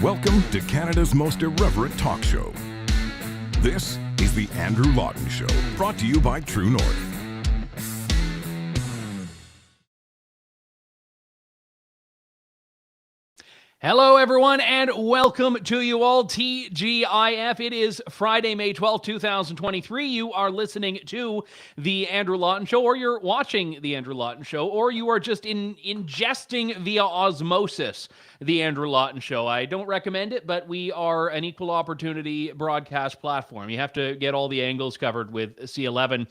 Welcome to Canada's most irreverent talk show. This is the Andrew Lawton Show, brought to you by True North. Hello, everyone, and welcome to you all, TGIF. It is Friday, May 12th, 2023. You are listening to The Andrew Lawton Show, or you're watching The Andrew Lawton Show, or you are just ingesting via osmosis The Andrew Lawton Show. I don't recommend it, but we are an equal opportunity broadcast platform. You have to get all the angles covered with C11.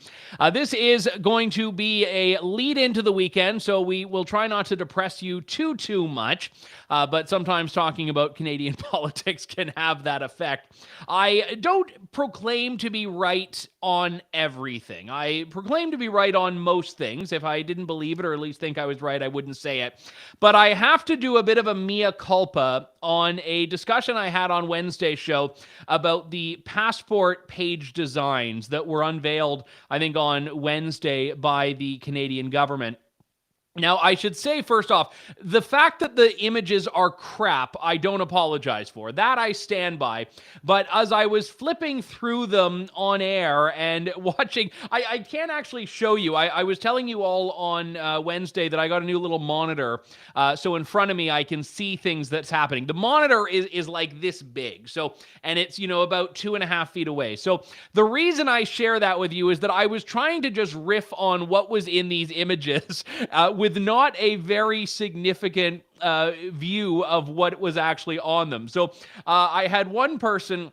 This is going to be a lead into the weekend, so we will try not to depress you too much, but sometimes talking about Canadian politics can have that effect. I don't proclaim to be right on everything. I proclaim to be right on most things. If I didn't believe it, or at least think I was right, I wouldn't say it. But I have to do a bit of a mea culpa on a discussion I had on Wednesday's show about the passport page designs that were unveiled, I think, on Wednesday by the Canadian government. Now, I should say, first off, the fact that the images are crap, I don't apologize for. That I stand by. But as I was flipping through them on air and watching, I can't actually show you. I was telling you all on Wednesday that I got a new little monitor. So in front of me, I can see things that's happening. The monitor is like this big. So, and it's, about 2.5 feet away. So the reason I share that with you is that I was trying to just riff on what was in these images with not a very significant view of what was actually on them. So I had one person,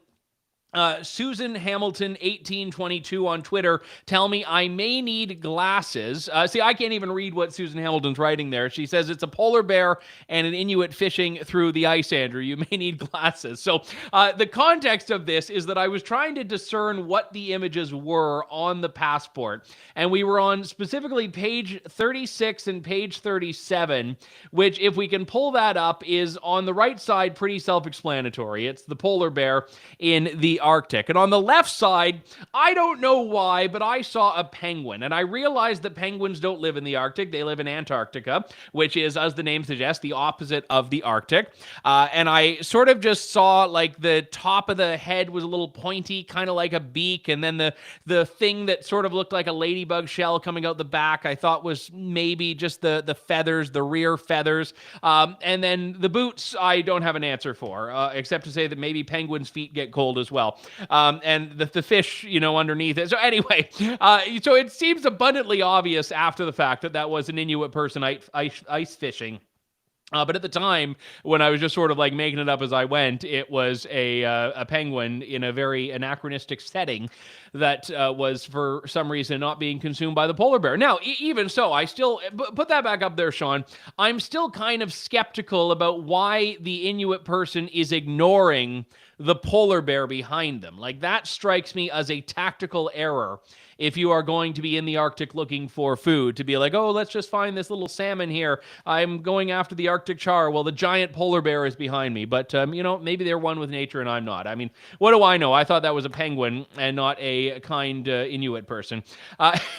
Susan Hamilton 1822 on Twitter, tell me I may need glasses. See, I can't even read what Susan Hamilton's writing there. She says it's a polar bear and an Inuit fishing through the ice, Andrew. You may need glasses. So the context of this is that I was trying to discern what the images were on the passport. And we were on specifically page 36 and page 37, which, if we can pull that up, is on the right side pretty self-explanatory. It's the polar bear in the Arctic. And on the left side, I don't know why, but I saw a penguin. And I realized that penguins don't live in the Arctic. They live in Antarctica, which is, as the name suggests, the opposite of the Arctic. And I sort of just saw like the top of the head was a little pointy, kind of like a beak. And then the thing that sort of looked like a ladybug shell coming out the back, I thought was maybe just the feathers, the rear feathers. And then the boots, I don't have an answer for, except to say that maybe penguins' feet get cold as well. And the fish, underneath it. So anyway, so it seems abundantly obvious after the fact that was an Inuit person ice fishing. But at the time, when I was just sort of like making it up as I went, it was a penguin in a very anachronistic setting that was, for some reason, not being consumed by the polar bear. Now, even so, I still, put that back up there, Sean, I'm still kind of skeptical about why the Inuit person is ignoring the polar bear behind them. Like, that strikes me as a tactical error. If you are going to be in the Arctic looking for food, to be like, oh, let's just find this little salmon here. I'm going after the Arctic char. Well, the giant polar bear is behind me. But, maybe they're one with nature and I'm not. I mean, what do I know? I thought that was a penguin and not a kind Inuit person.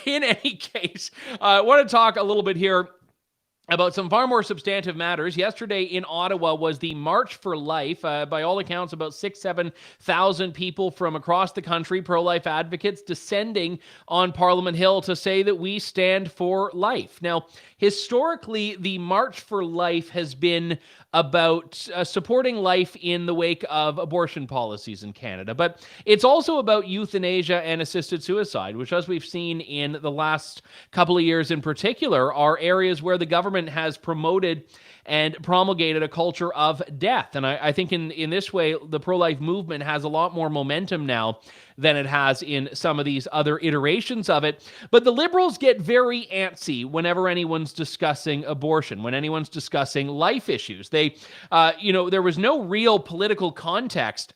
In any case, I want to talk a little bit here about some far more substantive matters. Yesterday in Ottawa was the March for Life. By all accounts, about 7,000 people from across the country, pro-life advocates, descending on Parliament Hill to say that we stand for life. Now, historically, the March for Life has been about supporting life in the wake of abortion policies in Canada. But it's also about euthanasia and assisted suicide, which, as we've seen in the last couple of years in particular, are areas where the government has promoted and promulgated a culture of death. And I think in this way, the pro-life movement has a lot more momentum now than it has in some of these other iterations of it. But the Liberals get very antsy whenever anyone's discussing abortion, when anyone's discussing life issues. There was no real political context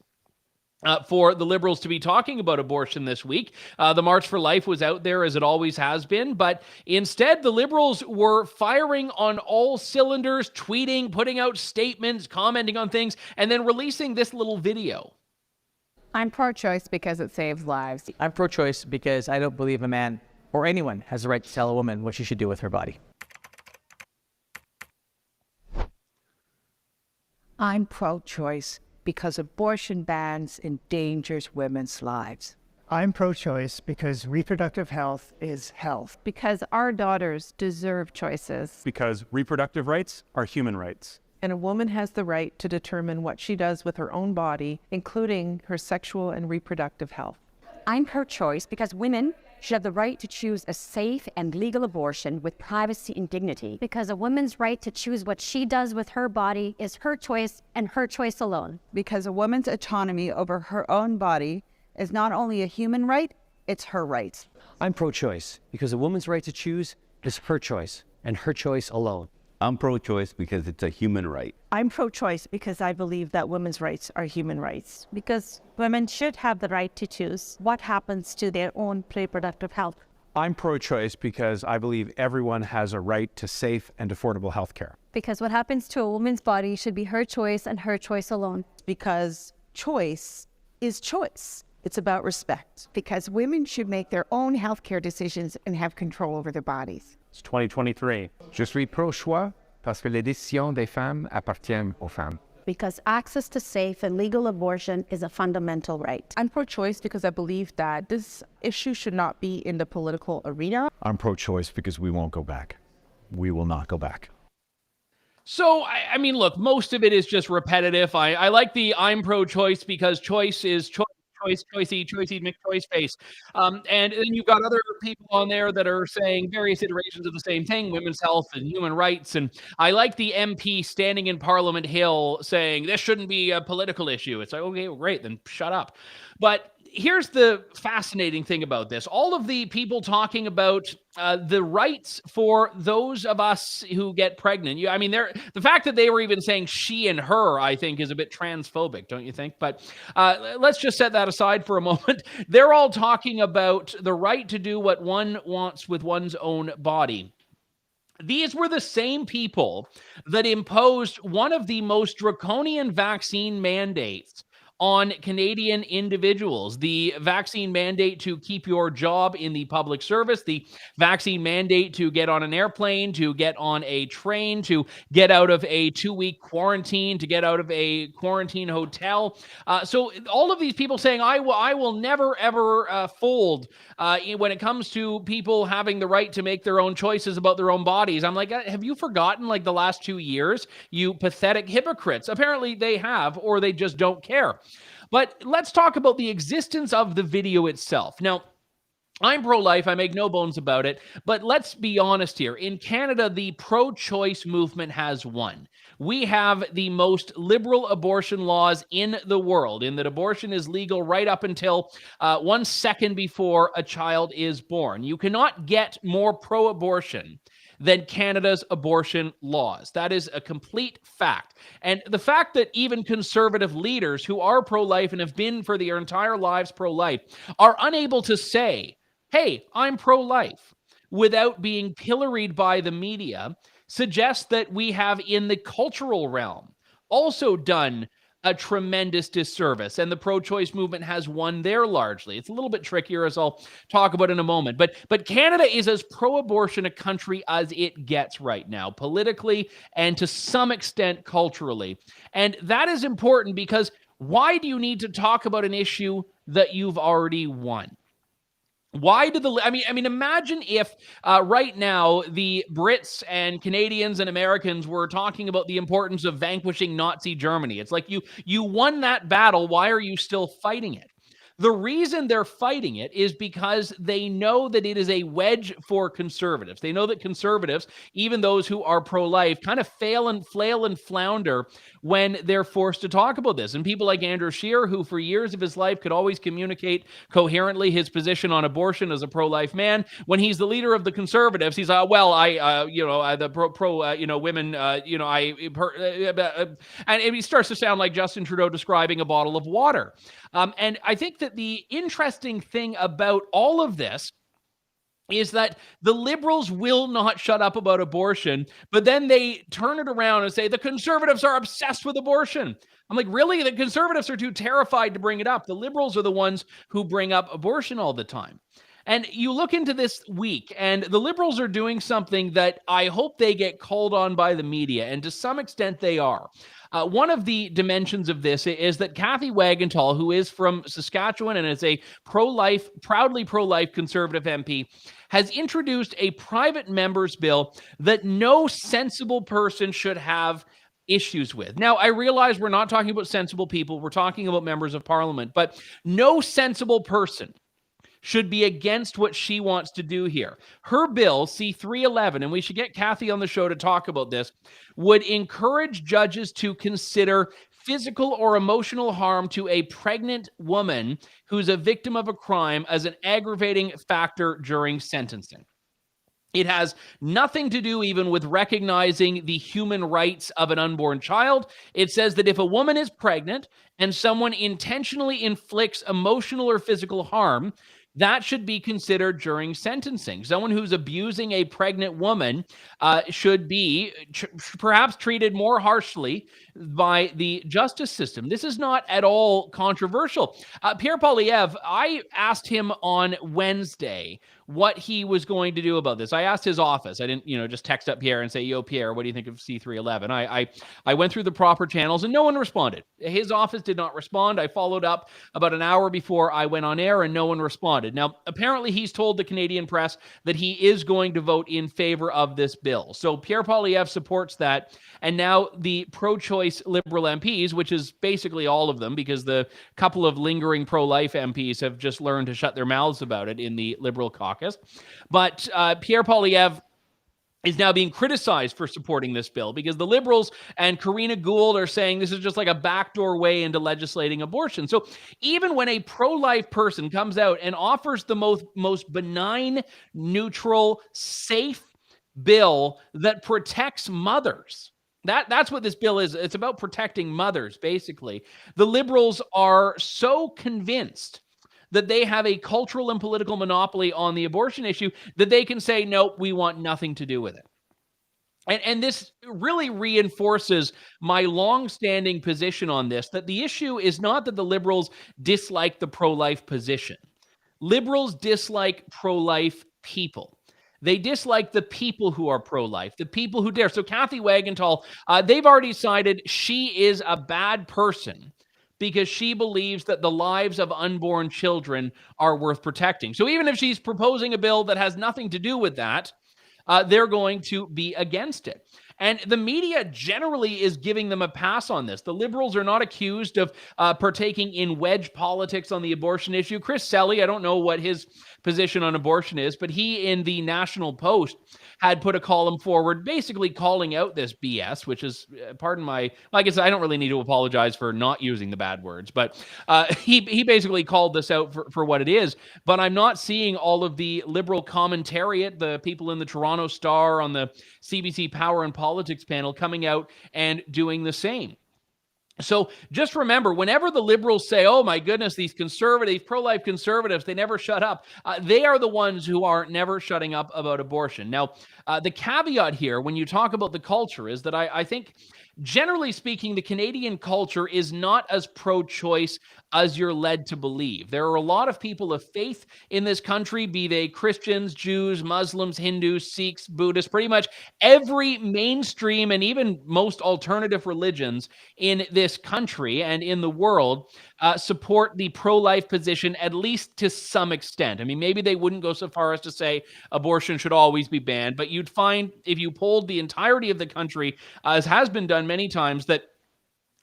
for the Liberals to be talking about abortion this week. The March for Life was out there, as it always has been, but instead the Liberals were firing on all cylinders, tweeting, putting out statements, commenting on things, and then releasing this little video. I'm pro-choice because it saves lives. I'm pro-choice because I don't believe a man or anyone has the right to tell a woman what she should do with her body. I'm pro-choice because abortion bans endangers women's lives. I'm pro-choice because reproductive health is health. Because our daughters deserve choices. Because reproductive rights are human rights. And a woman has the right to determine what she does with her own body, including her sexual and reproductive health. I'm pro-choice because women should have the right to choose a safe and legal abortion with privacy and dignity. Because a woman's right to choose what she does with her body is her choice and her choice alone. Because a woman's autonomy over her own body is not only a human right, it's her right. I'm pro-choice because a woman's right to choose is her choice and her choice alone. I'm pro-choice because it's a human right. I'm pro-choice because I believe that women's rights are human rights. Because women should have the right to choose what happens to their own reproductive health. I'm pro-choice because I believe everyone has a right to safe and affordable health care. Because what happens to a woman's body should be her choice and her choice alone. Because choice is choice. It's about respect. Because women should make their own healthcare decisions and have control over their bodies. It's 2023. Je suis pro-choix parce que les décisions des femmes appartiennent aux femmes. Because access to safe and legal abortion is a fundamental right. I'm pro-choice because I believe that this issue should not be in the political arena. I'm pro-choice because we won't go back. We will not go back. So, I mean, look, most of it is just repetitive. I like the I'm pro-choice because choice is choice. Choicey, McChoice face. And then you've got other people on there that are saying various iterations of the same thing, women's health and human rights. And I like the MP standing in Parliament Hill saying this shouldn't be a political issue. It's like, okay, well, great, then shut up. But here's the fascinating thing about this. All of the people talking about the rights for those of us who get pregnant. The fact that they were even saying she and her, I think, is a bit transphobic, don't you think? But let's just set that aside for a moment. They're all talking about the right to do what one wants with one's own body. These were the same people that imposed one of the most draconian vaccine mandates on Canadian individuals. The vaccine mandate to keep your job in the public service, the vaccine mandate to get on an airplane, to get on a train, to get out of a 2-week quarantine, to get out of a quarantine hotel. So all of these people saying, I will never, ever fold when it comes to people having the right to make their own choices about their own bodies. I'm like, have you forgotten like the last 2 years, you pathetic hypocrites? Apparently they have, or they just don't care. But let's talk about the existence of the video itself. Now, I'm pro-life, I make no bones about it, but let's be honest here. In Canada, the pro-choice movement has won. We have the most liberal abortion laws in the world, in that abortion is legal right up until 1 second before a child is born. You cannot get more pro-abortion than Canada's abortion laws. That is a complete fact. And the fact that even conservative leaders who are pro-life and have been for their entire lives pro-life are unable to say, hey, I'm pro-life, without being pilloried by the media, suggests that we have, in the cultural realm, also done a tremendous disservice, and the pro-choice movement has won there largely. It's a little bit trickier, as I'll talk about in a moment, but Canada is as pro-abortion a country as it gets right now, politically and to some extent culturally. And that is important because why do you need to talk about an issue that you've already won? Why do imagine if right now the Brits and Canadians and Americans were talking about the importance of vanquishing Nazi Germany. It's like you won that battle. Why are you still fighting it? The reason they're fighting it is because they know that it is a wedge for conservatives. They know that conservatives, even those who are pro-life, kind of fail and flail and flounder when they're forced to talk about this. And people like Andrew Scheer, who for years of his life could always communicate coherently his position on abortion as a pro-life man, when he's the leader of the conservatives, he's women, and he starts to sound like Justin Trudeau describing a bottle of water. And I think that the interesting thing about all of this is that the Liberals will not shut up about abortion, but then they turn it around and say the Conservatives are obsessed with abortion. I'm like, really? The Conservatives are too terrified to bring it up. The Liberals are the ones who bring up abortion all the time. And you look into this week, and the Liberals are doing something that I hope they get called on by the media, and to some extent they are. One of the dimensions of this is that Kathy Wagenthal, who is from Saskatchewan and is a pro-life, proudly pro-life Conservative MP, has introduced a private member's bill that no sensible person should have issues with. Now, I realize we're not talking about sensible people. We're talking about members of parliament, but no sensible person should be against what she wants to do here. Her bill, C-311, and we should get Kathy on the show to talk about this, would encourage judges to consider physical or emotional harm to a pregnant woman who's a victim of a crime as an aggravating factor during sentencing. It has nothing to do even with recognizing the human rights of an unborn child. It says that if a woman is pregnant and someone intentionally inflicts emotional or physical harm, that should be considered during sentencing. Someone who's abusing a pregnant woman should be perhaps treated more harshly by the justice system. This is not at all controversial. Pierre Poilievre, I asked him on Wednesday what he was going to do about this. I asked his office. I didn't, just text up Pierre and say, yo, Pierre, what do you think of C-311? I went through the proper channels and no one responded. His office did not respond. I followed up about an hour before I went on air and no one responded. Now, apparently he's told the Canadian press that he is going to vote in favor of this bill. So Pierre Poilievre supports that. And now the pro-choice Liberal MPs, which is basically all of them because the couple of lingering pro-life MPs have just learned to shut their mouths about it in the Liberal caucus. But Pierre Poilievre is now being criticized for supporting this bill because the Liberals and Karina Gould are saying this is just like a backdoor way into legislating abortion. So even when a pro-life person comes out and offers the most benign, neutral, safe bill that protects mothers, that's what this bill is. It's about protecting mothers, basically. The Liberals are so convinced that they have a cultural and political monopoly on the abortion issue that they can say, nope, we want nothing to do with it. And this really reinforces my long-standing position on this, that the issue is not that the Liberals dislike the pro-life position. Liberals dislike pro-life people. They dislike the people who are pro-life, the people who dare. So Kathy Wagenthal, they've already decided she is a bad person because she believes that the lives of unborn children are worth protecting. So even if she's proposing a bill that has nothing to do with that, they're going to be against it. And the media generally is giving them a pass on this. The Liberals are not accused of partaking in wedge politics on the abortion issue. Chris Selly, I don't know what his position on abortion is, but he in the National Post had put a column forward basically calling out this BS, which is, pardon my, like I said, I don't really need to apologize for not using the bad words, but he basically called this out for what it is. But I'm not seeing all of the Liberal commentariat, the people in the Toronto Star on the CBC Power and Politics panel coming out and doing the same. So just remember, whenever the Liberals say, oh my goodness, these conservative, pro-life conservatives, they never shut up. They are the ones who are never shutting up about abortion. Now, the caveat here, when you talk about the culture, is that I think, generally speaking, the Canadian culture is not as pro-choice as you're led to believe. There are a lot of people of faith in this country, be they Christians, Jews, Muslims, Hindus, Sikhs, Buddhists, pretty much every mainstream and even most alternative religions in this country and in the world support the pro-life position, at least to some extent. I mean, maybe they wouldn't go so far as to say abortion should always be banned, but you'd find, if you polled the entirety of the country, as has been done many times, that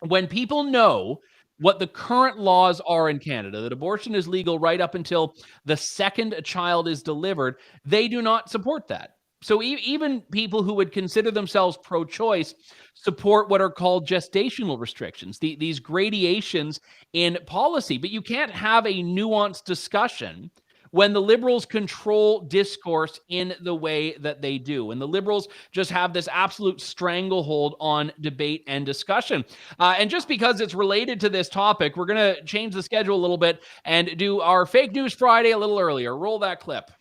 when people know what the current laws are in Canada, that abortion is legal right up until the second a child is delivered, they do not support that. So even people who would consider themselves pro-choice support what are called gestational restrictions, these gradations in policy. But you can't have a nuanced discussion when the Liberals control discourse in the way that they do. And the Liberals just have this absolute stranglehold on debate and discussion. And just because it's related to this topic, we're going to change the schedule a little bit and do our Fake News Friday a little earlier. Roll that clip.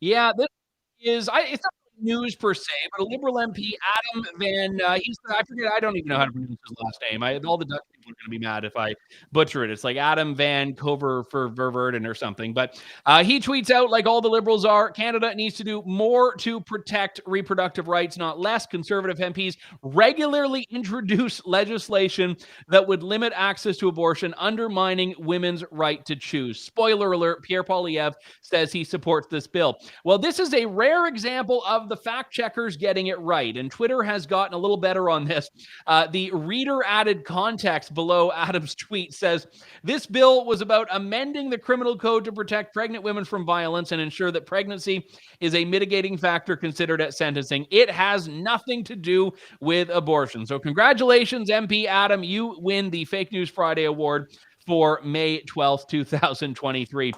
Yeah, this is, it's not news per se, but a Liberal MP, Adam Van, I don't even know how to pronounce his last name. All the Dutch people people are going to be mad if I butcher it. It's like Adam Van Cover for Ververden or something. But he tweets out, like all the Liberals are, Canada needs to do more to protect reproductive rights, not less. Conservative MPs regularly introduce legislation that would limit access to abortion, undermining women's right to choose. Spoiler alert, Pierre Poilievre says he supports this bill. Well, this is a rare example of the fact checkers getting it right, and Twitter has gotten a little better on this. The reader added context below Adam's tweet says, this bill was about amending the criminal code to protect pregnant women from violence and ensure that pregnancy is a mitigating factor considered at sentencing. It has nothing to do with abortion. So congratulations, MP Adam. You win the Fake News Friday Award for May 12th, 2023.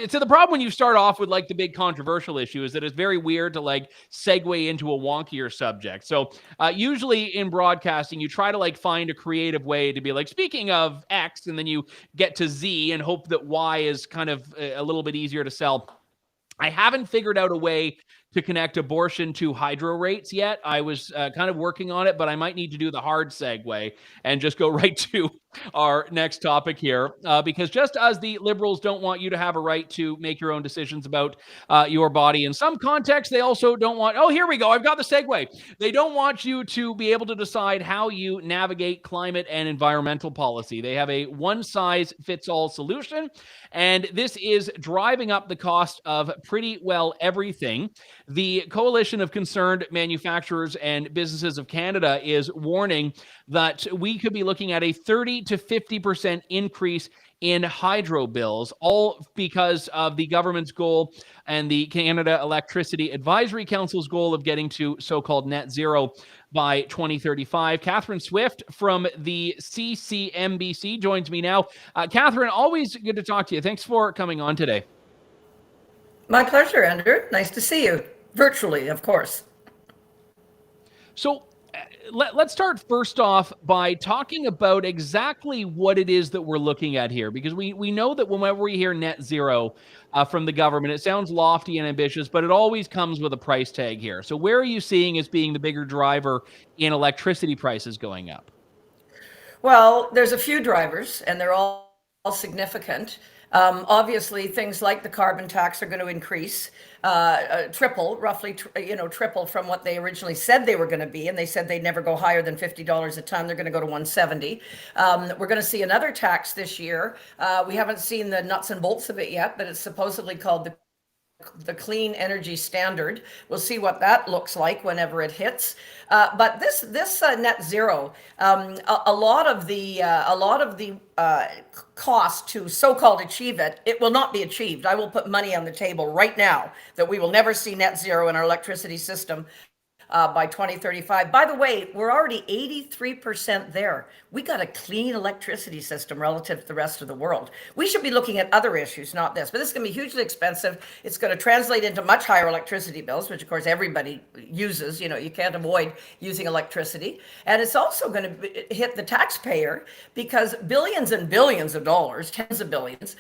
So the problem when you start off with like the big controversial issue is that it's very weird to like segue into a wonkier subject. So usually in broadcasting, you try to like find a creative way to be like, speaking of X, and then you get to Z and hope that Y is kind of a little bit easier to sell. I haven't figured out a way to connect abortion to hydro rates yet. I was kind of working on it, but I might need to do the hard segue and just go right to our next topic here. Because just as the Liberals don't want you to have a right to make your own decisions about your body, in some contexts, they also don't want, oh, here we go, I've got the segue. They don't want you to be able to decide how you navigate climate and environmental policy. They have a one-size-fits-all solution, and this is driving up the cost of pretty well everything. The Coalition of Concerned Manufacturers and Businesses of Canada is warning that we could be looking at a 30 to 50% increase in hydro bills, all because of the government's goal and the Canada Electricity Advisory Council's goal of getting to so-called net zero by 2035. Catherine Swift from the CCMBC joins me now. Catherine, always good to talk to you. Thanks for coming on today. My pleasure, Andrew. Nice to see you. Virtually, of course. So let's start first off by talking about exactly what it is that we're looking at here, because we know that whenever we hear net zero from the government, it sounds lofty and ambitious, but it always comes with a price tag here. So where are you seeing as being the bigger driver in electricity prices going up? Well, there's a few drivers, and they're all significant. Obviously, things like the carbon tax are going to increase, roughly triple from what they originally said they were going to be. And they said they'd never go higher than $50 a ton. They're going to go to $170. We're going to see another tax this year. We haven't seen the nuts and bolts of it yet, but it's supposedly called the Clean Energy Standard. We'll see what that looks like whenever it hits. But this net zero, a lot of the cost to so-called achieve it, it will not be achieved. I will put money on the table right now that we will never see net zero in our electricity system by 2035. By the way, we're already 83% there. We got a clean electricity system relative to the rest of the world. We should be looking at other issues, not this. But this is going to be hugely expensive. It's going to translate into much higher electricity bills, which of course everybody uses. You know, you can't avoid using electricity. And it's also going to hit the taxpayer because billions and billions of dollars, tens of billions,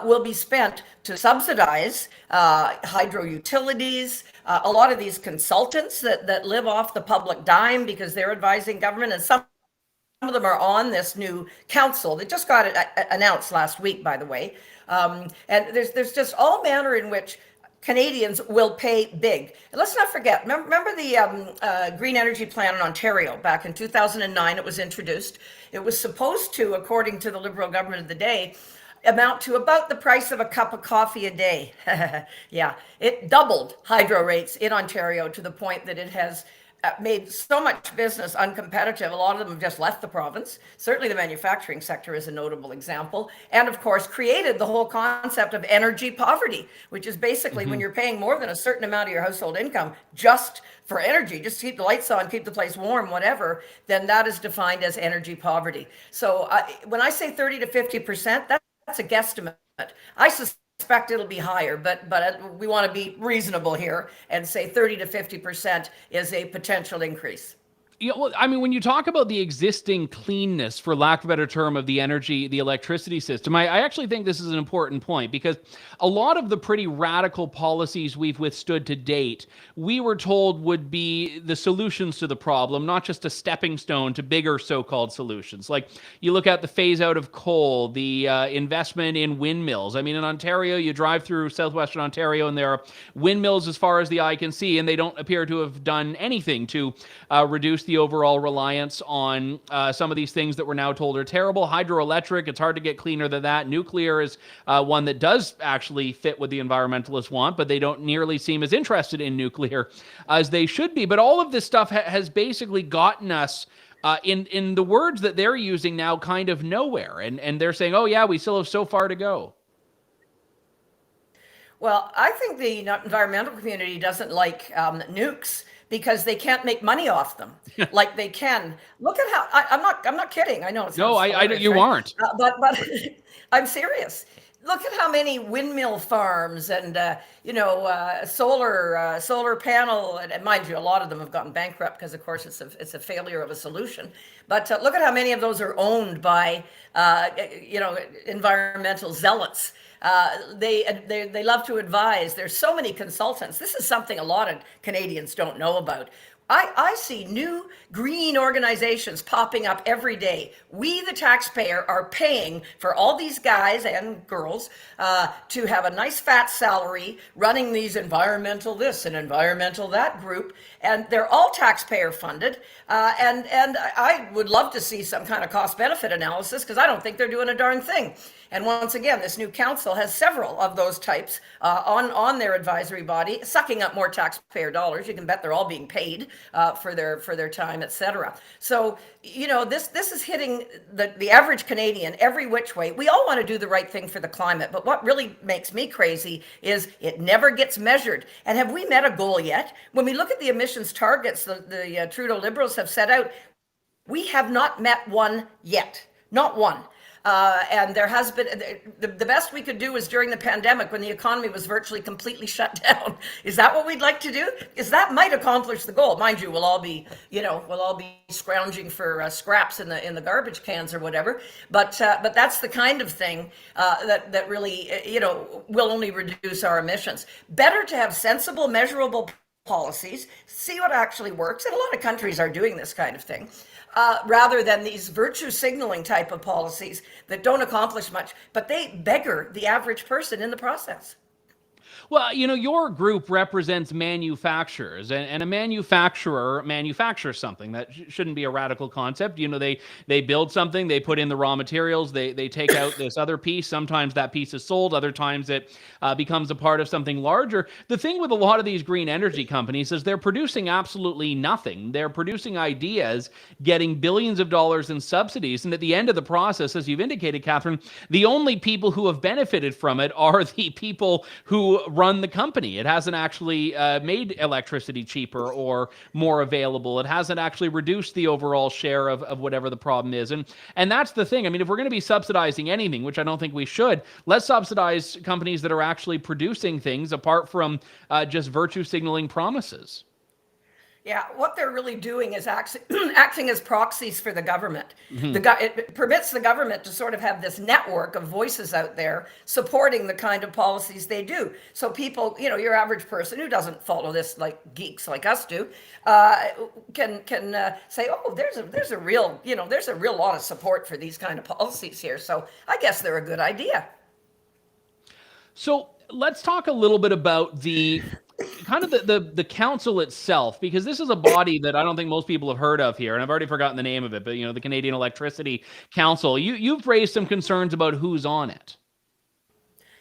will be spent to subsidize hydro utilities, a lot of these consultants that live off the public dime because they're advising government, and some of them are on this new council that just got announced last week, by the way. And there's just all manner in which Canadians will pay big. And let's not forget, remember the Green Energy Plan in Ontario back in 2009, it was introduced. It was supposed to, according to the Liberal government of the day, amount to about the price of a cup of coffee a day. Yeah, it doubled hydro rates in Ontario to the point that it has made so much business uncompetitive. A lot of them have just left the province. Certainly the manufacturing sector is a notable example. And of course, created the whole concept of energy poverty, which is basically when you're paying more than a certain amount of your household income just for energy, just to keep the lights on, keep the place warm, whatever, then that is defined as energy poverty. So when I say 30 to 50%, that's a guesstimate. I suspect it'll be higher, but we want to be reasonable here and say 30 to 50% is a potential increase. Yeah, well, I mean, when you talk about the existing cleanness, for lack of a better term, of the energy, the electricity system, I actually think this is an important point, because a lot of the pretty radical policies we've withstood to date, we were told would be the solutions to the problem, not just a stepping stone to bigger so-called solutions. Like, you look at the phase out of coal, the investment in windmills. I mean, in Ontario, you drive through southwestern Ontario, and there are windmills as far as the eye can see, and they don't appear to have done anything to reduce the overall reliance on some of these things that we're now told are terrible. Hydroelectric, it's hard to get cleaner than that. Nuclear is one that does actually fit what the environmentalists want, but they don't nearly seem as interested in nuclear as they should be. But all of this stuff has basically gotten us in the words that they're using now, kind of nowhere. And they're saying, oh yeah, we still have so far to go. Well, I think the environmental community doesn't like nukes because they can't make money off them like they can. Look at how I'm not kidding. I know it's no, you aren't. But I'm serious. Look at how many windmill farms and solar panel, and mind you, a lot of them have gotten bankrupt because, of course, it's a failure of a solution. But look at how many of those are owned by environmental zealots. They love to advise. There's so many consultants. This is something a lot of Canadians don't know about. I see new green organizations popping up every day. We, the taxpayer, are paying for all these guys and girls to have a nice fat salary running these environmental this and environmental that group. And they're all taxpayer funded. And I would love to see some kind of cost benefit analysis, because I don't think they're doing a darn thing. And once again, this new council has several of those types on their advisory body, sucking up more taxpayer dollars. You can bet they're all being paid for their time, et cetera. So, this is hitting the average Canadian every which way. We all want to do the right thing for the climate, but what really makes me crazy is it never gets measured. And have we met a goal yet? When we look at the emissions targets the Trudeau Liberals have set out, we have not met one yet. Not one. And there has been, the best we could do was during the pandemic when the economy was virtually completely shut down. Is that what we'd like to do? Because that might accomplish the goal. Mind you, we'll all be scrounging for scraps in the garbage cans or whatever. But that's the kind of thing that really, will only reduce our emissions. Better to have sensible, measurable policies, see what actually works. And a lot of countries are doing this kind of thing. Rather than these virtue signaling type of policies that don't accomplish much, but they beggar the average person in the process. Well, your group represents manufacturers, and a manufacturer manufactures something. That shouldn't be a radical concept. They build something, they put in the raw materials, they take out this other piece. Sometimes that piece is sold, other times it becomes a part of something larger. The thing with a lot of these green energy companies is they're producing absolutely nothing. They're producing ideas, getting billions of dollars in subsidies, and at the end of the process, as you've indicated, Catherine, the only people who have benefited from it are the people who run the company. It hasn't actually made electricity cheaper or more available. It hasn't actually reduced the overall share of whatever the problem is. And that's the thing. I mean, if we're going to be subsidizing anything, which I don't think we should, let's subsidize companies that are actually producing things apart from just virtue signaling promises. Yeah, what they're really doing is acting as proxies for the government. Mm-hmm. It permits the government to sort of have this network of voices out there supporting the kind of policies they do. So people, your average person who doesn't follow this like geeks like us do, can say, oh, there's a real lot of support for these kind of policies here. So I guess they're a good idea. So let's talk a little bit about the kind of the council itself, because this is a body that I don't think most people have heard of here, and I've already forgotten the name of it, but the Canadian Electricity Council. You've raised some concerns about who's on it.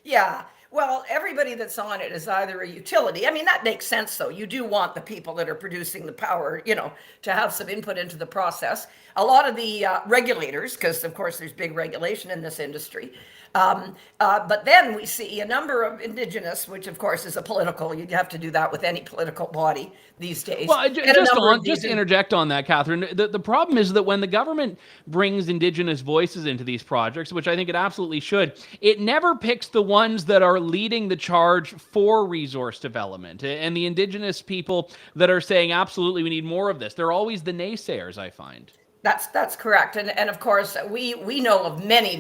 Yeah. Well, everybody that's on it is either a utility. I mean, that makes sense, though. You do want the people that are producing the power, to have some input into the process. A lot of the regulators, because, of course, there's big regulation in this industry, But then we see a number of Indigenous, which of course is a political, you'd have to do that with any political body these days. Well, just to interject on that, Catherine, the problem is that when the government brings Indigenous voices into these projects, which I think it absolutely should, it never picks the ones that are leading the charge for resource development. And the Indigenous people that are saying, absolutely, we need more of this. They're always the naysayers, I find. That's correct. And of course, we know of many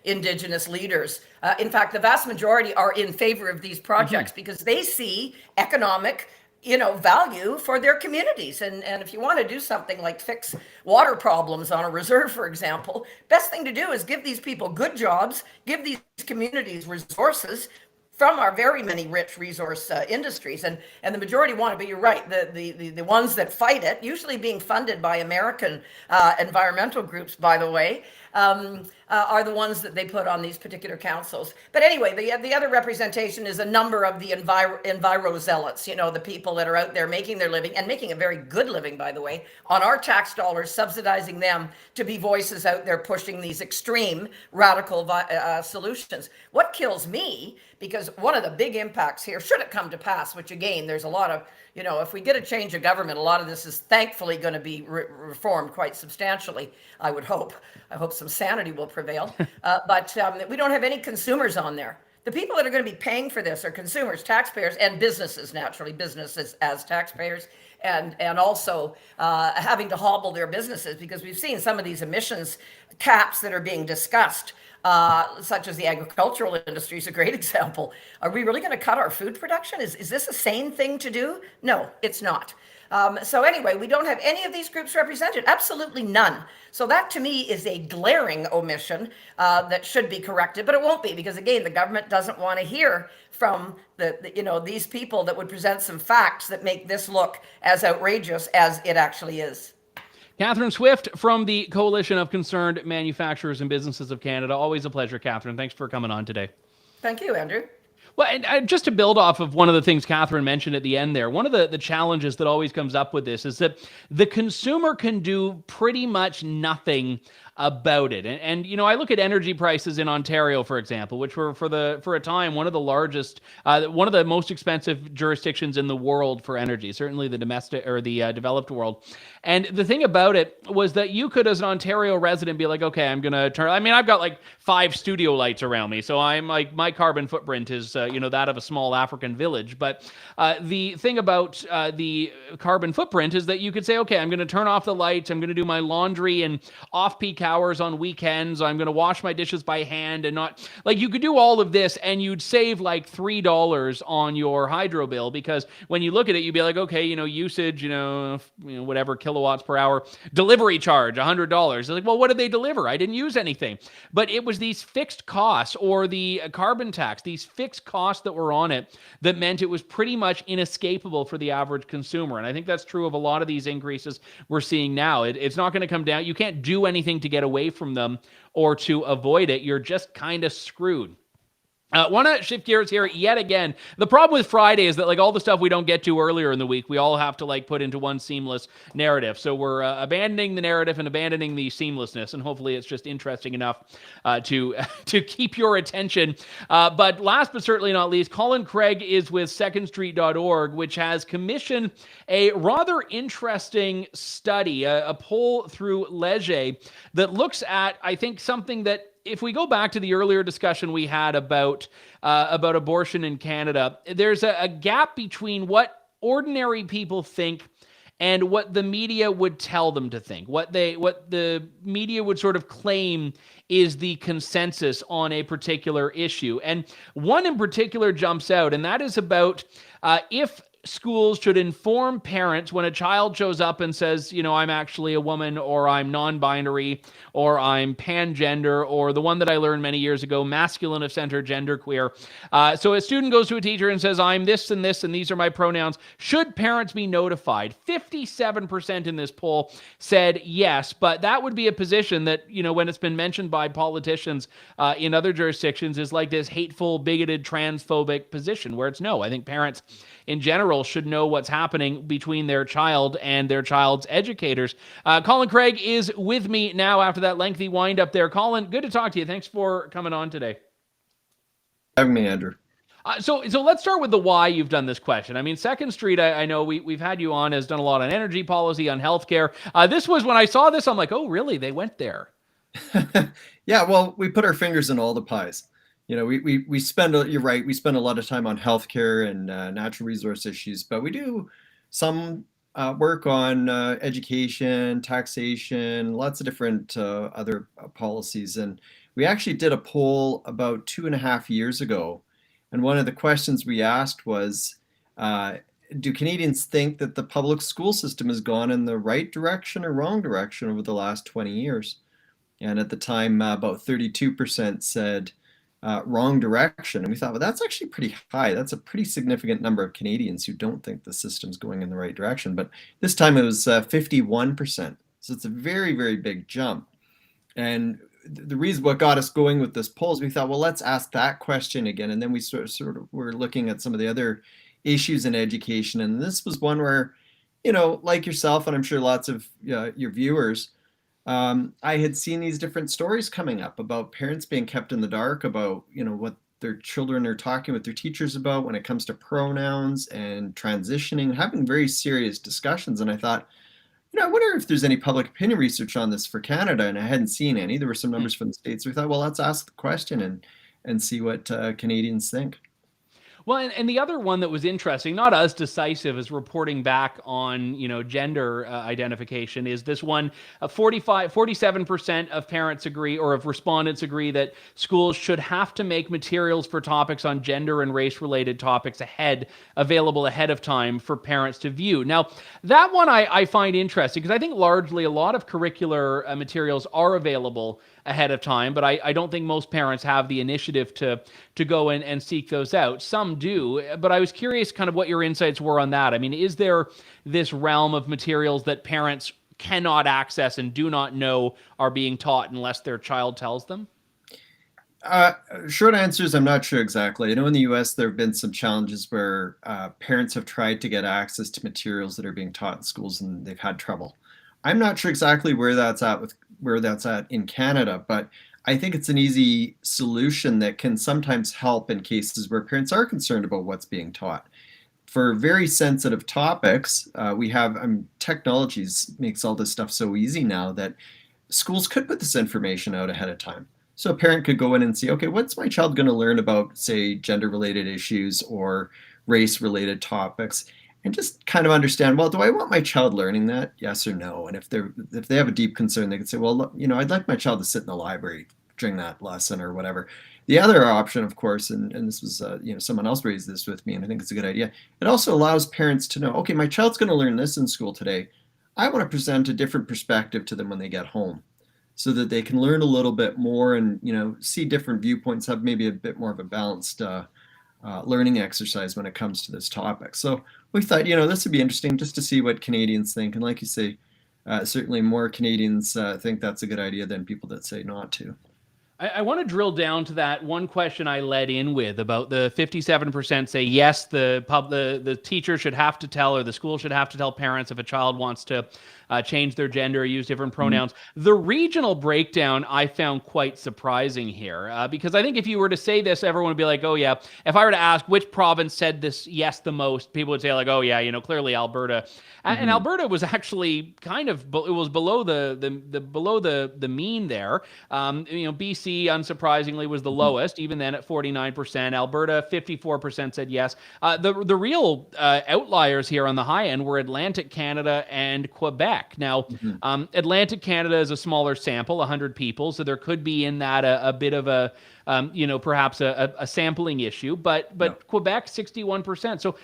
Indigenous leaders. In fact, the vast majority are in favor of these projects because they see economic value for their communities. And if you want to do something like fix water problems on a reserve, for example, best thing to do is give these people good jobs, give these communities resources from our very many rich resource industries, and the majority want it. But you're right, the ones that fight it, usually being funded by American environmental groups, by the way, are the ones that they put on these particular councils. But anyway, the other representation is a number of the enviro zealots, the people that are out there making their living, and making a very good living, by the way, on our tax dollars, subsidizing them to be voices out there pushing these extreme radical solutions. What kills me, because one of the big impacts here, should it come to pass, which again, there's a lot of, if we get a change of government, a lot of this is thankfully going to be reformed quite substantially, I would hope. I hope some sanity will prevail. But we don't have any consumers on there. The people that are going to be paying for this are consumers, taxpayers, and businesses, naturally, businesses as taxpayers, and also having to hobble their businesses, because we've seen some of these emissions caps that are being discussed, such as the agricultural industry is a great example. Are we really going to cut our food production? Is this a sane thing to do? No, it's not. So anyway, we don't have any of these groups represented, absolutely none. So that to me is a glaring omission that should be corrected, but it won't be, because again, the government doesn't want to hear from these people that would present some facts that make this look as outrageous as it actually is. Catherine Swift from the Coalition of Concerned Manufacturers and Businesses of Canada. Always a pleasure, Catherine. Thanks for coming on today. Thank you, Andrew. Well, and just to build off of one of the things Catherine mentioned at the end there, one of the challenges that always comes up with this is that the consumer can do pretty much nothing about it. And I look at energy prices in Ontario, for example, which were for a time one of the largest, one of the most expensive jurisdictions in the world for energy, certainly the domestic or the developed world. And the thing about it was that you could, as an Ontario resident, be like, okay, I'm going to turn, I've got like 5 studio lights around me. So I'm like, my carbon footprint is, that of a small African village. But the thing about the carbon footprint is that you could say, okay, I'm going to turn off the lights. I'm going to do my laundry in off-peak hours on weekends. I'm going to wash my dishes by hand and not, like, you could do all of this and you'd save like $3 on your hydro bill, because when you look at it, you'd be like, okay, usage, whatever kilowatts per hour, delivery charge, $100. It's like, well, what did they deliver? I didn't use anything. But it was these fixed costs, or the carbon tax, these fixed costs that were on it, that meant it was pretty much inescapable for the average consumer. And I think that's true of a lot of these increases we're seeing now. It's not going to come down. You can't do anything to get away from them or to avoid it. You're just kind of screwed. Want to shift gears here yet again. The problem with Friday is that, like, all the stuff we don't get to earlier in the week, we all have to like put into one seamless narrative. So we're abandoning the narrative and abandoning the seamlessness, and hopefully it's just interesting enough to keep your attention. But last but certainly not least, Colin Craig is with secondstreet.org, which has commissioned a rather interesting study, a poll through Leger that looks at, I think, something that, if we go back to the earlier discussion we had about abortion in Canada, there's a gap between what ordinary people think and what the media would tell them to think, what the media would sort of claim is the consensus on a particular issue. And one in particular jumps out, and that is about if schools should inform parents when a child shows up and says, I'm actually a woman, or I'm non-binary, or I'm pangender, or the one that I learned many years ago, masculine of center, genderqueer. So a student goes to a teacher and says, I'm this, and these are my pronouns. Should parents be notified? 57% in this poll said yes, but that would be a position that, when it's been mentioned by politicians in other jurisdictions, is like this hateful, bigoted, transphobic position, where it's no. I think parents in general general should know what's happening between their child and their child's educators. Colin Craig is with me now after that lengthy wind up there. Colin, good to talk to you. Thanks for coming on today. Having me, Andrew. So let's start with the why you've done this question. I mean, Second Street, I know we've had you on, has done a lot on energy policy, on healthcare. This was, when I saw this, I'm like, oh, really? They went there. Yeah, well, we put our fingers in all the pies. You know, we spend, you're right, we spend a lot of time on healthcare and natural resource issues, but we do some work on education, taxation, lots of different other policies. And we actually did a poll about 2.5 years ago. And one of the questions we asked was, do Canadians think that the public school system has gone in the right direction or wrong direction over the last 20 years? And at the time, about 32% said wrong direction. And we thought, well, that's actually pretty high. That's a pretty significant number of Canadians who don't think the system's going in the right direction. But this time it was 51%. So it's a very, very big jump. And the reason what got us going with this poll is we thought, well, let's ask that question again. And then we sort of were looking at some of the other issues in education. And this was one where, you know, like yourself, and I'm sure lots of your viewers, I had seen these different stories coming up about parents being kept in the dark about, you know, what their children are talking with their teachers about when it comes to pronouns and transitioning, having very serious discussions. And I thought, you know, I wonder if there's any public opinion research on this for Canada, and I hadn't seen any. There were some numbers from the States. So we thought, well, let's ask the question and see what Canadians think. Well, and the other one that was interesting, not as decisive as reporting back on, you know, gender identification, is this one. 47% of parents agree, or of respondents agree, that schools should have to make materials for topics on gender and race-related topics available ahead of time for parents to view. Now, that one I find interesting, because I think largely a lot of curricular materials are available ahead of time, but I don't think most parents have the initiative to go in and seek those out. Some do, but I was curious kind of what your insights were on that. I mean, is there this realm of materials that parents cannot access and do not know are being taught unless their child tells them? Short answer is I'm not sure exactly. I know in the US there have been some challenges where parents have tried to get access to materials that are being taught in schools and they've had trouble. I'm not sure exactly where that's at in Canada, but I think it's an easy solution that can sometimes help in cases where parents are concerned about what's being taught. For very sensitive topics, we have technologies makes all this stuff so easy now that schools could put this information out ahead of time. So a parent could go in and see, okay, what's my child going to learn about, say, gender-related issues or race-related topics? And just kind of understand, well, do I want my child learning that? Yes or no? And if they have a deep concern, they can say, well, you know, I'd like my child to sit in the library during that lesson or whatever. The other option, of course, and this was, you know, someone else raised this with me, and I think it's a good idea. It also allows parents to know, okay, my child's going to learn this in school today. I want to present a different perspective to them when they get home, so that they can learn a little bit more and, you know, see different viewpoints, have maybe a bit more of a balanced learning exercise when it comes to this topic. So we thought, you know, this would be interesting just to see what Canadians think. And like you say, certainly more Canadians think that's a good idea than people that say not to. I want to drill down to that one question I led in with about the 57% say yes, the teacher should have to tell, or the school should have to tell parents if a child wants to change their gender or use different pronouns. The regional breakdown I found quite surprising here, because I think if you were to say this, everyone would be like, oh yeah. If I were to ask which province said this yes the most, people would say like, oh yeah, you know, clearly Alberta. And Alberta was actually kind of, it was below the mean there. You know, BC, unsurprisingly, was the lowest, even then at 49%. Alberta, 54% said yes. The real outliers here on the high end were Atlantic Canada and Quebec. Now, Atlantic Canada is a smaller sample, 100 people, so there could be in that a bit of a, you know, perhaps a sampling issue, but Quebec, 61%. So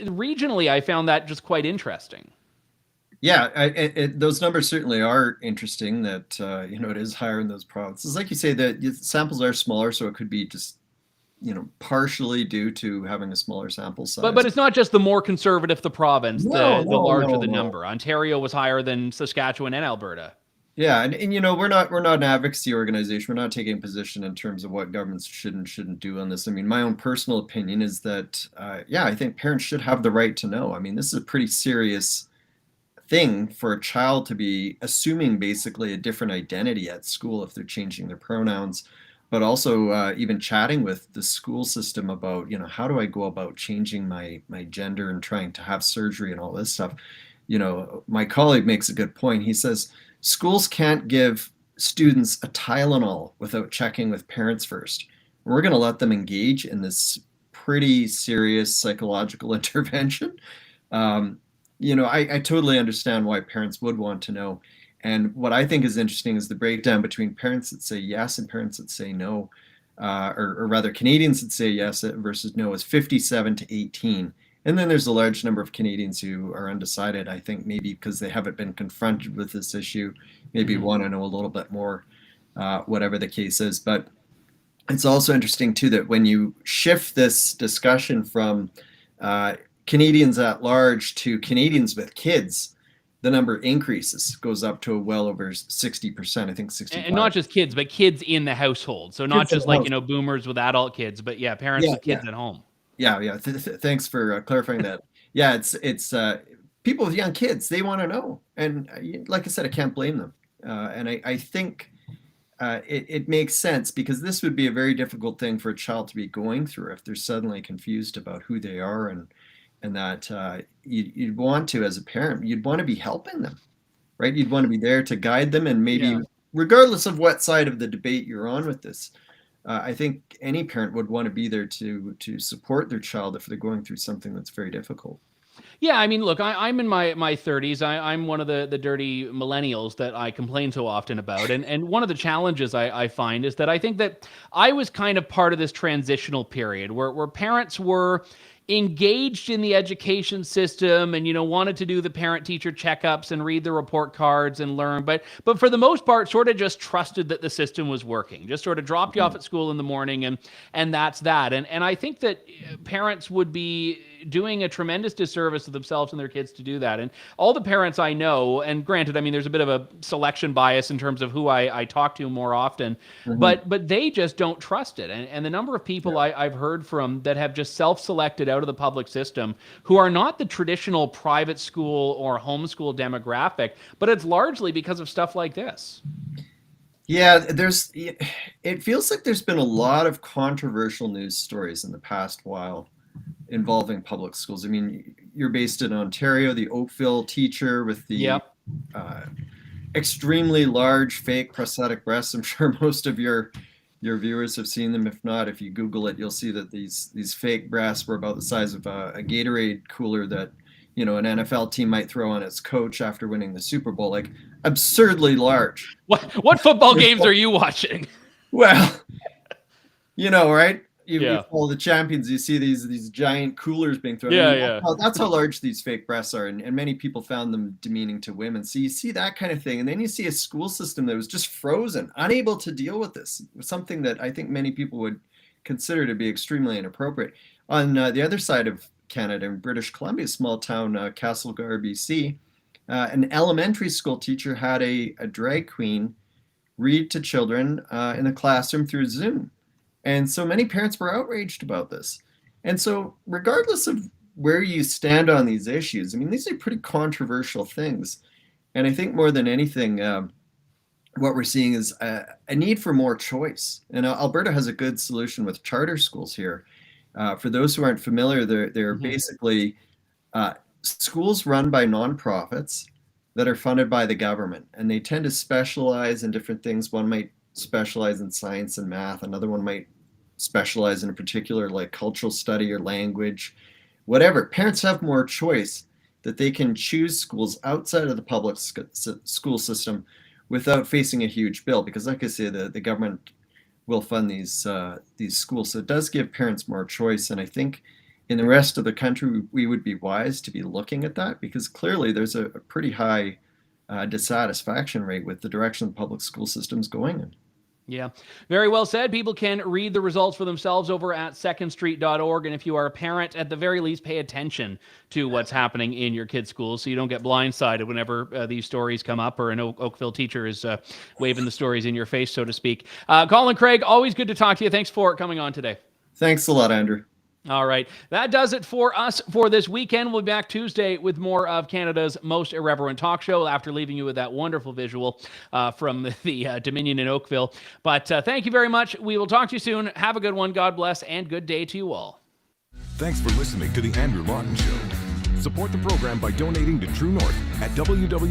regionally, I found that just quite interesting. Yeah, those numbers certainly are interesting that, you know, it is higher in those provinces. Like you say, the samples are smaller, so it could be just, you know, partially due to having a smaller sample size. But it's not just the more conservative the province, the larger the number. Ontario was higher than Saskatchewan and Alberta. Yeah, and you know, we're not an advocacy organization. We're not taking a position in terms of what governments should and shouldn't do on this. I mean, my own personal opinion is that, yeah, I think parents should have the right to know. I mean, this is a pretty serious thing for a child to be assuming basically a different identity at school if they're changing their pronouns, but also even chatting with the school system about, you know, how do I go about changing my gender and trying to have surgery and all this stuff. You know, my colleague makes a good point. He says schools can't give students a Tylenol without checking with parents first. We're going to let them engage in this pretty serious psychological intervention. You know, I totally understand why parents would want to know. And what I think is interesting is the breakdown between parents that say yes and parents that say no, or rather Canadians that say yes versus no is 57 to 18. And then there's a large number of Canadians who are undecided, I think maybe because they haven't been confronted with this issue, maybe want to know a little bit more, whatever the case is. But it's also interesting too that when you shift this discussion from Canadians at large to Canadians with kids, the number increases, goes up to well over 60%, I think 65. And not just kids, but kids in the household. So not just like, you know, boomers with adult kids, but yeah, parents with kids at home. Yeah. Thanks for clarifying that. Yeah, it's people with young kids, they want to know. And like I said, I can't blame them. And I think it makes sense because this would be a very difficult thing for a child to be going through if they're suddenly confused about who they are and that you'd want to, as a parent, you'd want to be helping them, right? You'd want to be there to guide them and maybe regardless of what side of the debate you're on with this, I think any parent would want to be there to support their child if they're going through something that's very difficult. Yeah, I mean, look, I'm in my 30s. I'm one of the dirty millennials that I complain so often about. And one of the challenges I find is that I think that I was kind of part of this transitional period where parents were engaged in the education system and, you know, wanted to do the parent-teacher checkups and read the report cards and learn. But for the most part, sort of just trusted that the system was working, just sort of dropped you off at school in the morning and that's that. And I think that parents would be doing a tremendous disservice to themselves and their kids to do that. And all the parents I know, and granted, I mean, there's a bit of a selection bias in terms of who I talk to more often, but they just don't trust it. And the number of people I've heard from that have just self-selected out of the public system who are not the traditional private school or homeschool demographic, but it's largely because of stuff like this. Yeah, it feels like there's been a lot of controversial news stories in the past while involving public schools. I mean, you're based in Ontario, the Oakville teacher with the extremely large fake prosthetic breasts. I'm sure most of your viewers have seen them. If not, if you Google it, you'll see that these fake breasts were about the size of a Gatorade cooler that, you know, an NFL team might throw on its coach after winning the Super Bowl, like absurdly large. What football games are you watching? Well, you know, right? You follow the champions, you see these giant coolers being thrown. That's how large these fake breasts are, and many people found them demeaning to women. So you see that kind of thing, and then you see a school system that was just frozen, unable to deal with this, something that I think many people would consider to be extremely inappropriate. On the other side of Canada, in British Columbia, small town Castlegar, BC, an elementary school teacher had a drag queen read to children in the classroom through Zoom. And so many parents were outraged about this. And so regardless of where you stand on these issues, I mean, these are pretty controversial things. And I think more than anything, what we're seeing is a need for more choice. And Alberta has a good solution with charter schools here. For those who aren't familiar, they're basically schools run by nonprofits that are funded by the government. And they tend to specialize in different things. One might specialize in science and math. Another one might specialize in a particular like cultural study or language, whatever. Parents have more choice that they can choose schools outside of the public school system without facing a huge bill, because like I say, the government will fund these schools. So it does give parents more choice. And I think in the rest of the country, we would be wise to be looking at that, because clearly there's a pretty high dissatisfaction rate with the direction the public school system's going in. Yeah, very well said. People can read the results for themselves over at secondstreet.org. And if you are a parent, at the very least, pay attention to what's happening in your kid's school so you don't get blindsided whenever these stories come up or an Oakville teacher is waving the stories in your face, so to speak. Colin Craig, always good to talk to you. Thanks for coming on today. Thanks a lot, Andrew. All right. That does it for us for this weekend. We'll be back Tuesday with more of Canada's most irreverent talk show after leaving you with that wonderful visual from the Dominion in Oakville. But thank you very much. We will talk to you soon. Have a good one. God bless and good day to you all. Thanks for listening to The Andrew Lawton Show. Support the program by donating to True North at www.tnc.news.